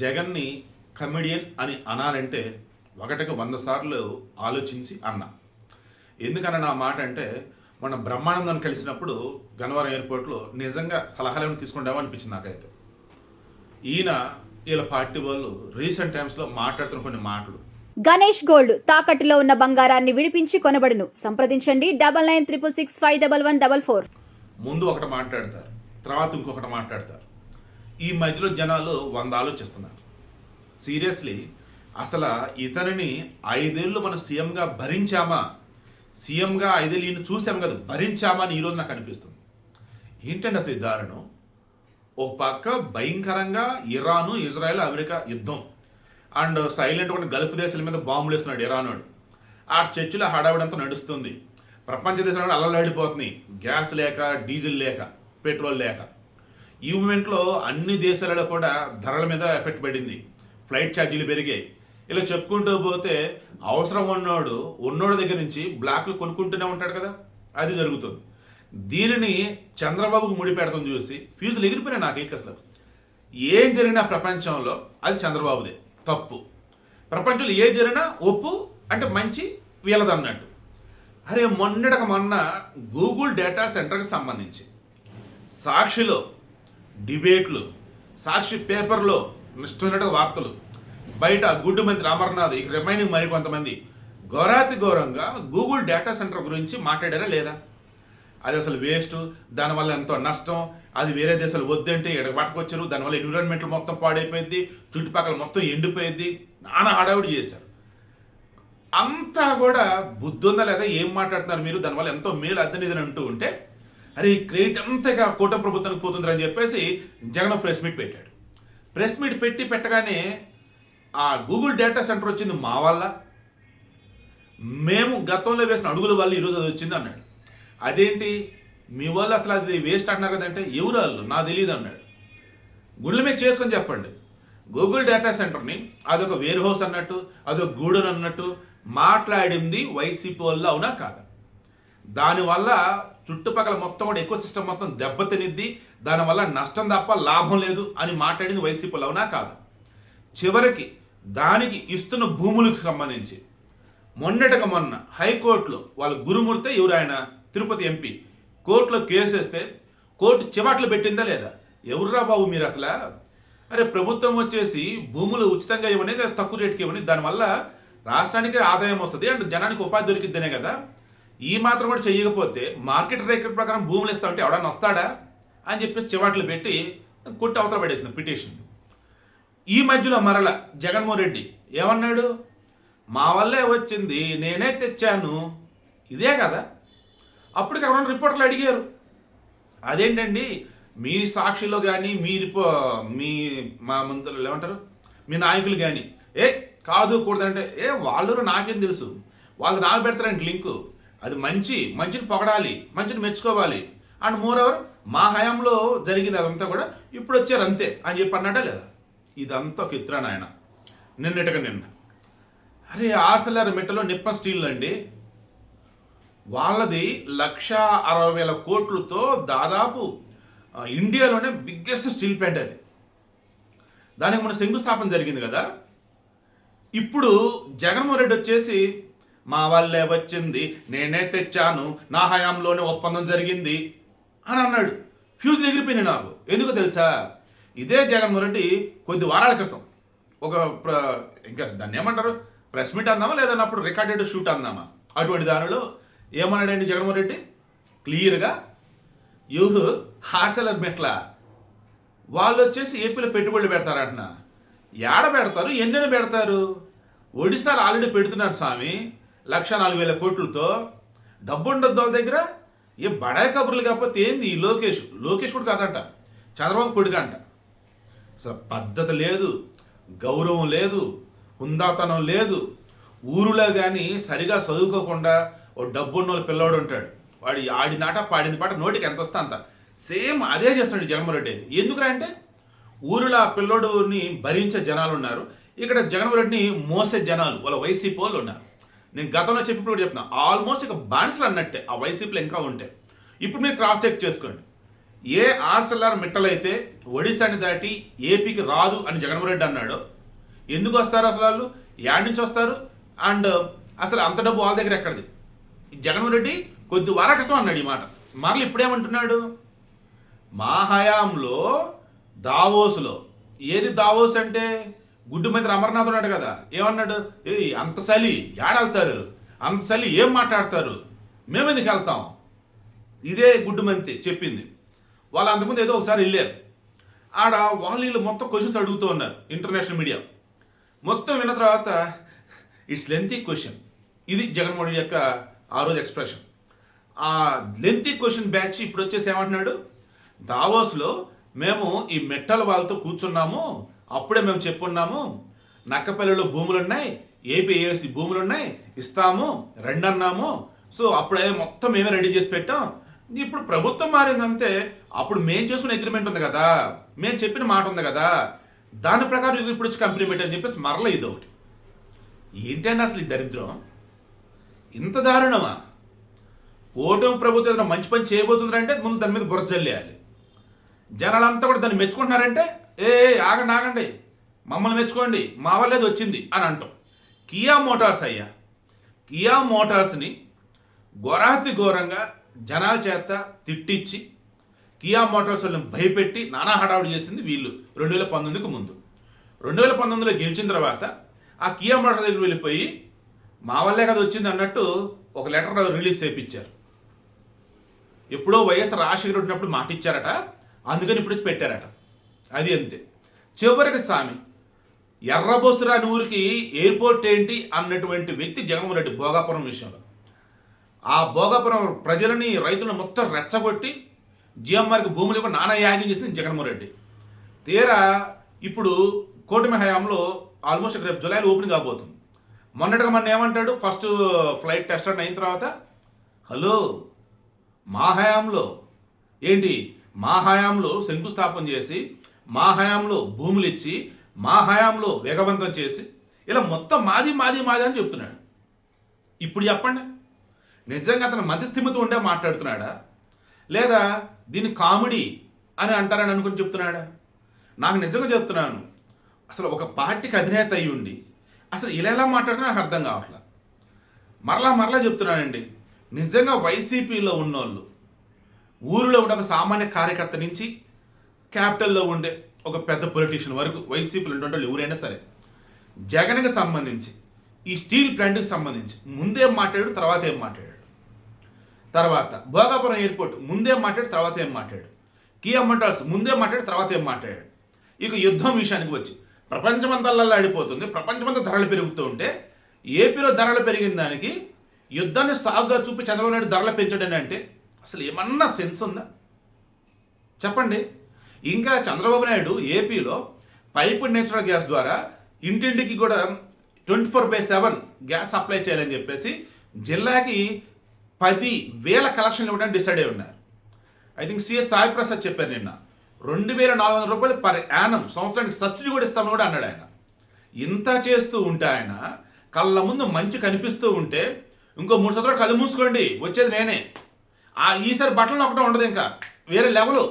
జగన్ని కమెడియన్ అని అనాలంటే ఒకటికి 100 సార్లు ఆలోచించి అన్నా. ఎందుకన్నా నా మాట అంటే మన బ్రహ్మానందం కలిసినప్పుడు గన్నవరం ఎయిర్పోర్ట్లో నిజంగా సలహాలను తీసుకుంటామో అనిపించింది నాకైతే. వీళ్ళ పార్టీ వాళ్ళు రీసెంట్ టైమ్స్లో మాట్లాడుతున్న కొన్ని మాటలు. గణేష్ గోల్డ్ తాకట్టులో ఉన్న బంగారాన్ని విడిపించి కొనబడును. సంప్రదించండి 9966611144. ముందు ఒకటి మాట్లాడతారు, తర్వాత ఇంకొకటి మాట్లాడతారు. ఈ మధ్యలో జనాలు 100 ఆలోచిస్తున్నారు. సీరియస్లీ అసలు ఇతనిని 5 ఏళ్ళు మనం సీఎంగా భరించామా, సీఎంగా 5 ఏళ్ళు ఈయన చూసాం కదా భరించామా అని ఈరోజు నాకు అనిపిస్తుంది. ఏంటంటే అసలు ఈ దారుణం. ఒక పక్క భయంకరంగా ఇరాను ఇజ్రాయెల్ అమెరికా యుద్ధం అండ్ సైలెంట్ ఉన్న గల్ఫ్ దేశాల మీద బాంబులు వేస్తున్నాడు ఇరానోడు. ఆ చర్చిలో హడావిడంతా నడుస్తుంది. ప్రపంచ దేశాలు అల్లలాడిపోతున్నాయి, గ్యాస్ లేక, డీజిల్ లేక, పెట్రోల్ లేక. ఈ మూమెంట్లో అన్ని దేశాలలో కూడా ధరల మీద ఎఫెక్ట్ పడింది, ఫ్లైట్ ఛార్జీలు పెరిగాయి. ఇలా చెప్పుకుంటూ పోతే అవసరం ఉన్నోడు దగ్గర నుంచి బ్లాక్లు కొనుక్కుంటూనే ఉంటాడు కదా, అది జరుగుతుంది. దీనిని చంద్రబాబుకు ముడిపెడతాం చూసి ఫ్యూజులు ఎగిరిపోయినాయి నాకైతే. అసలు ఏం జరిగినా ప్రపంచంలో అది చంద్రబాబుదే తప్పు. ప్రపంచంలో ఏ జరిగినా ఒప్పు అంటే మంచి వీళ్ళదన్నట్టు. అరే మొన్న గూగుల్ డేటా సెంటర్కి సంబంధించి సాక్షిలో డిబేట్లు, సాక్షి పేపర్లో నిష్ఠున్నట్టు వార్తలు, బయట గుడ్డు మంత్రి అమర్నాథ్, ఇక రిమైనింగ్ మరికొంతమంది ఘోరాతి ఘోరంగా గూగుల్ డేటా సెంటర్ గురించి మాట్లాడారా లేదా? అది అసలు వేస్ట్, దానివల్ల ఎంతో నష్టం, అది వేరే దేశాలు వద్దంటే ఇక్కడ పట్టుకొచ్చారు, దానివల్ల ఎన్విరాన్మెంట్ మొత్తం పాడైపోయింది, చుట్టుపక్కల మొత్తం ఎండిపోయింది, నానా హడావుడి చేశారు. అంతా కూడా బుద్ధి ఉందా లేదా, ఏం మాట్లాడుతున్నారు మీరు, దానివల్ల ఎంతో మేలు అద్దనిదని అంటూ ఉంటే అరే ఈ క్రెడిట్ అంతగా కూటమి ప్రభుత్వానికి పోతుందని చెప్పేసి జగన్ ప్రెస్ మీట్ పెట్టాడు. ప్రెస్ మీట్ పెట్టగానే ఆ గూగుల్ డేటా సెంటర్ వచ్చింది మా వల్ల, మేము గతంలో వేసిన అడుగుల వల్ల ఈరోజు అది వచ్చింది అన్నాడు. అదేంటి మీ వాళ్ళు అసలు అది వేస్ట్ అంటున్నారు కదంటే ఎవరు వాళ్ళు నాకు తెలియదు అన్నాడు. గుండెల మీద చేసుకొని చెప్పండి. గూగుల్ డేటా సెంటర్ని అదొక వేర్ హౌస్ అన్నట్టు, అదొక గూడెన్ అన్నట్టు మాట్లాడింది వైసీపీ వాళ్ళు, అవునా కాదా? దానివల్ల చుట్టుపక్కల మొత్తం కూడా ఎకో సిస్టమ్ మొత్తం దెబ్బతినిద్ది, దానివల్ల నష్టం తప్ప లాభం లేదు అని మాట్లాడింది వైసీపీ వాళ్ళు, అవునా కాదా? చివరికి దానికి ఇస్తున్న భూములకు సంబంధించి మొన్న హైకోర్టులో వాళ్ళ గురుమూర్తి ఎవరు, ఆయన తిరుపతి ఎంపీ, కోర్టులో కేసు వేస్తే కోర్టు చివాట్లు పెట్టిందా లేదా? ఎవర్రా బాబు మీరు అసలు? అరే ప్రభుత్వం వచ్చేసి భూములు ఉచితంగా ఇవ్వని, తక్కువ రేటుకి ఇవ్వని, దానివల్ల రాష్ట్రానికి ఆదాయం వస్తుంది అండ్ జనానికి ఉపాధి దొరికిద్దనే కదా. ఈ మాత్రం కూడా చెయ్యకపోతే మార్కెట్ రేట్ ప్రకారం భూములు ఇస్తామంటే ఎవడన్నా వస్తాడా అని చెప్పేసి చివాట్లు పెట్టి కొట్టి అవతల పడేసింది పిటిషన్. ఈ మధ్యలో మరల జగన్మోహన్ రెడ్డి ఏమన్నాడు, మా వల్లే వచ్చింది, నేనే తెచ్చాను, ఇదే కదా. అప్పటికి ఎవరైనా రిపోర్టర్లు అడిగారు, అదేంటండి మీ సాక్షిలో కానీ మా మంత్రులు ఏమంటారు, మీ నాయకులు కానీ కాదు కూడదంటే వాళ్ళు నాకేం తెలుసు, వాళ్ళు నాకు పెడతారంటే లింకు, అది మంచిని పొగడాలి, మంచిని మెచ్చుకోవాలి అండ్ మోర్ ఓవర్ మా హయాంలో జరిగింది అదంతా కూడా ఇప్పుడు వచ్చారు అంతే అని చెప్పి అన్నాడా లేదా? ఇదంతా ఒక ఇతర నాయన. నిన్న అరే ఆర్సెలర్ మిట్టలో నిప్పన్ స్టీల్ అండి, వాళ్ళది 1,60,000 కోట్లతో దాదాపు ఇండియాలోనే బిగ్గెస్ట్ స్టీల్ ప్లాంట్ అది. దానికి మన శంకుస్థాపన జరిగింది కదా. ఇప్పుడు జగన్మోహన్ రెడ్డి వచ్చేసి మా వాళ్ళే వచ్చింది, నేనే తెచ్చాను, నా హయాంలోనే ఒప్పందం జరిగింది అని అన్నాడు. ఫ్యూజులు ఎగిరిపోయినాయి నాకు. ఎందుకో తెలుసా? ఇదే జగన్మోహన్ రెడ్డి కొద్ది వారాల క్రితం ఒక ఇంకా దాన్ని ఏమంటారు, ప్రెస్ మీట్ అందామా లేదన్నప్పుడు రికార్డెడ్ షూట్ అందామా, అటువంటి దానిలో ఏమన్నాడండి జగన్మోహన్ రెడ్డి క్లియర్గా, ఎవరు హార్సెలర్ మెట్ల వాళ్ళు వచ్చేసి ఏపీలో పెట్టుబడులు పెడతారంటున్నా. ఏడ పెడతారు, ఎన్నెన్ని పెడతారు? ఒడిశాలో ఆల్రెడీ పెడుతున్నారు స్వామి 1,04,000 కోట్లతో. డబ్బు ఉండద్దు వాళ్ళ దగ్గర. ఏ బడాయి కబుర్లు కాకపోతే ఏంది ఈ లోకేష్ కూడా కాదంట, చంద్రబాబు కొడుకు అంట. అసలు పద్ధతి లేదు, గౌరవం లేదు, హుందాతనం లేదు. ఊరులో కానీ సరిగా చదువుకోకుండా ఓ డబ్బున్న పిల్లవాడు ఉంటాడు, వాడు ఆడినాట పాడింది పాట నోటికి ఎంత వస్తే అంత సేమ్ అదే చేస్తాడు జగన్మోహన్ రెడ్డి. అయితే ఎందుకురా అంటే ఊరిలో ఆ పిల్లోడుని భరించే జనాలు ఉన్నారు, ఇక్కడ జగన్మోహన్ రెడ్డిని మోసే జనాలు వాళ్ళ వైసీపీ వాళ్ళు ఉన్నారు. నేను గతంలో చెప్పినప్పుడు కూడా చెప్తున్నా, ఆల్మోస్ట్ ఇక బానిసలు అన్నట్టే ఆ వైసీపీలో ఇంకా ఉంటే. ఇప్పుడు మీరు క్రాస్ చెక్ చేసుకోండి, ఏ ఆర్సెల్ఆర్ మిట్టలైతే ఒడిశాని దాటి ఏపీకి రాదు అని జగన్మోహన్ రెడ్డి అన్నాడు. ఎందుకు వస్తారు అసలు వాళ్ళు? యాడ్ నుంచి వస్తారు? అండ్ అసలు అంత డబ్బు వాళ్ళ దగ్గర ఎక్కడిది? జగన్మోహన్ రెడ్డి కొద్ది వారాల క్రితం అన్నాడు ఈ మాట. మరలు ఇప్పుడేమంటున్నాడు? మా హయాంలో దావోస్లో, ఏది దావోస్ అంటే గుడ్డు మంత్రి అమర్నాథ్ ఉన్నాడు కదా, ఏమన్నాడు? అంత చలి ఏడెళ్తారు, అంత చలి ఏం మాట్లాడతారు, మేము ఎందుకు వెళ్తాం? ఇదే గుడ్డు మంత్రి చెప్పింది. వాళ్ళు అంతకుముందు ఏదో ఒకసారి వెళ్ళారు. ఆడ వాళ్ళు మొత్తం క్వశ్చన్స్ అడుగుతూ ఉన్నారు. ఇంటర్నేషనల్ మీడియా మొత్తం విన్న తర్వాత ఇట్స్ లెంతీ క్వశ్చన్. ఇది జగన్మోహన్ రెడ్డి యొక్క ఆ రోజు ఎక్స్ప్రెషన్. ఆ లెంతీ క్వశ్చన్ బ్యాచ్ ఇప్పుడు వచ్చేసి ఏమంటున్నాడు? దావోస్లో మేము ఈ మెట్టల వాళ్ళతో కూర్చున్నాము, అప్పుడే మేము చెప్పున్నాము, నక్కపల్లిలో భూములు ఉన్నాయి, ఏపీఏఎస్సి భూములు ఉన్నాయి, ఇస్తాము రెండు అన్నాము. సో అప్పుడే మొత్తం మేమే రెడీ చేసి పెట్టాం. ఇప్పుడు ప్రభుత్వం మారిందంటే అప్పుడు మేము చేసుకున్న అగ్రిమెంట్ ఉంది కదా, మేము చెప్పిన మాట ఉంది కదా, దాని ప్రకారం ఇది ఇప్పుడు వచ్చి కంపెనీ పెట్టని చెప్పేసి మరల ఇది ఒకటి. ఏంటంటే అసలు ఈ దరిద్రం ఇంత దారుణమా? కూటమి ప్రభుత్వం ఏదైనా మంచి పని చేయబోతుందంటే ముందు దాని మీద బుర్ర చల్లేయాలి. జనాలంతా కూడా దాన్ని మెచ్చుకుంటున్నారంటే ఆగండి ఆగండి, మమ్మల్ని మెచ్చుకోండి, మా వల్ల అది వచ్చింది అని అంటాం. కియా మోటార్స్ అయ్యా, కియా మోటార్స్ని ఘోరాతి ఘోరంగా జనాల చేత తిట్టించి కియా మోటార్స్ వాళ్ళని భయపెట్టి నానా హడావుడి చేసింది వీళ్ళు 2019కు ముందు. 2019లో గెలిచిన తర్వాత ఆ కియా మోటార్స్ దగ్గర వెళ్ళిపోయి మా వల్లే కదా వచ్చింది అన్నట్టు ఒక లెటర్ రిలీజ్ చేయించారు. ఎప్పుడో వైఎస్ రాజశేఖర్ ఉన్నప్పుడు మాట ఇచ్చారట, అందుకని ఇప్పుడు పెట్టారట. అది అంతే. చివరికి స్వామి ఎర్రబొసురాని ఊరికి ఎయిర్పోర్ట్ ఏంటి అన్నటువంటి వ్యక్తి జగన్మోహన్ రెడ్డి భోగాపురం విషయంలో. ఆ భోగాపురం ప్రజలని, రైతులను మొత్తం రెచ్చగొట్టి జిఎంఆర్కి భూములు ఇవ్వ నానా యాగం చేసింది జగన్మోహన్ రెడ్డి. తీరా ఇప్పుడు కూటమి హయాంలో ఆల్మోస్ట్ రేపు జులైలో ఓపెనింగ్ కాబోతుంది. మొన్నటిగా మన ఏమంటాడు? ఫస్ట్ ఫ్లైట్ టెస్ట్ రన్ అయిన తర్వాత హలో మా హయాంలో ఏంటి, మా హయాంలో శంకుస్థాపన చేసి, మా హయాంలో భూములు ఇచ్చి, మా హయాంలో వేగవంతం చేసి, ఇలా మొత్తం మాది మాది మాది అని చెప్తున్నాడు. ఇప్పుడు చెప్పండి, నిజంగా అతను మధ్యస్థిమితో ఉండే మాట్లాడుతున్నాడా, లేదా దీన్ని కామెడీ అని అంటారని అనుకుని చెప్తున్నాడా? నాకు నిజంగా చెప్తున్నాను, అసలు ఒక పార్టీకి అధినేత అయ్యి ఉండి అసలు ఇలా ఎలా మాట్లాడుతున్నా నాకు అర్థం కావట్లా. మరలా చెప్తున్నానండి, నిజంగా వైసీపీలో ఉన్నోళ్ళు, ఊరిలో ఉండే ఒక సామాన్య కార్యకర్త నుంచి క్యాపిటల్లో ఉండే ఒక పెద్ద పొలిటీషియన్ వరకు వైసీపీలో ఉండే వాళ్ళు ఎవరైనా సరే జగన్కి సంబంధించి, ఈ స్టీల్ ప్లాంట్కి సంబంధించి ముందేం మాట్లాడాడు, తర్వాత ఏం మాట్లాడాడు, తర్వాత భోగాపురం ఎయిర్పోర్ట్ ముందేం మాట్లాడు, తర్వాత ఏం మాట్లాడాడు, కియా మోటార్స్ ముందే మాట్లాడు, తర్వాత ఏం మాట్లాడాడు. ఇక యుద్ధం విషయానికి వచ్చి ప్రపంచమంతల్లా ఆడిపోతుంది, ప్రపంచమంతా ధరలు పెరుగుతూ ఉంటే ఏపీలో ధరలు పెరిగిన దానికి యుద్ధాన్ని సాగుగా చూపి చంద్రబాబు నాయుడు ధరలు పెంచడం అంటే అసలు ఏమన్నా సెన్స్ ఉందా చెప్పండి? ఇంకా చంద్రబాబు నాయుడు ఏపీలో పైప్డ్ నేచురల్ గ్యాస్ ద్వారా ఇంటింటికి కూడా 24/7 గ్యాస్ సప్లై చేయాలని చెప్పేసి జిల్లాకి 10,000 కలెక్షన్లు ఇవ్వడానికి డిసైడ్ అయి ఉన్నారు. I think CS Sai Prasad చెప్పారు నిన్న 2,400 రూపాయలు పర్ యానం సంవత్సరానికి సబ్సిడీ కూడా ఇస్తామని కూడా అన్నాడు ఆయన. ఇంత చేస్తూ ఉంటే ఆయన కళ్ళ ముందు మంచి కనిపిస్తూ ఉంటే ఇంకో 3 సంవత్సరాలు కళ్ళు మూసుకోండి వచ్చేది నేనే, ఈసారి బట్టలు ఒకటే ఉండదు, ఇంకా వేరే లెవెల్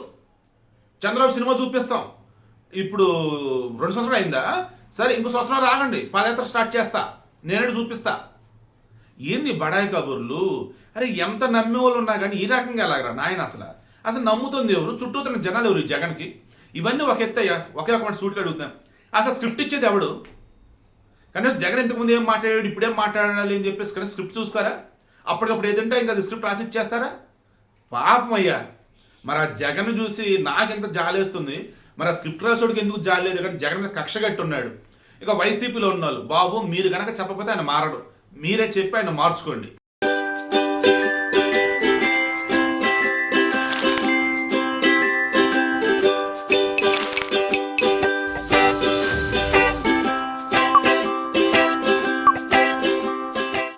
చంద్రబాబు సినిమా చూపిస్తాం. ఇప్పుడు 2 సంవత్సరాలు అయిందా, సరే ఇంకో సంవత్సరం రాగండి, పాదయాత్ర స్టార్ట్ చేస్తా, నేనే చూపిస్తా. ఏంది బడాయి కబుర్లు? అరే ఎంత నమ్మే వాళ్ళు ఉన్నా కానీ ఈ రకంగా ఎలాగరా నాయన? అసలు నమ్ముతుంది ఎవరు? చుట్టూ తన జనాలు ఎవరు? జగన్కి ఇవన్నీ ఒక ఎత్తయ్యా. ఒకే ఒక మాట సూటిగా అడుగుతాను, అసలు స్క్రిప్ట్ ఇచ్చేది ఎవడు? కానీ జగన్ ఇంతకుముందు ఏం మాట్లాడాడు, ఇప్పుడేం మాట్లాడాలి అని చెప్పేసి కానీ స్క్రిప్ట్ చూస్తారా? అప్పటికప్పుడు ఏదంటే ఇంకా అది స్క్రిప్ట్ రాసి ఇచ్చేస్తారా? పాపం అయ్యా. మరి ఆ జగన్ చూసి నాకెంత జాలేస్తుంది, మరి ఆ స్క్రిప్ట్ రాసోడికి ఎందుకు జాలి లేదు? కానీ జగన్ కక్ష కట్టి ఉన్నాడు. ఇక వైసీపీలో ఉన్న వాళ్ళు, బాబు మీరు కనుక చెప్పకపోతే ఆయన మారడు, మీరే చెప్పి ఆయన మార్చుకోండి.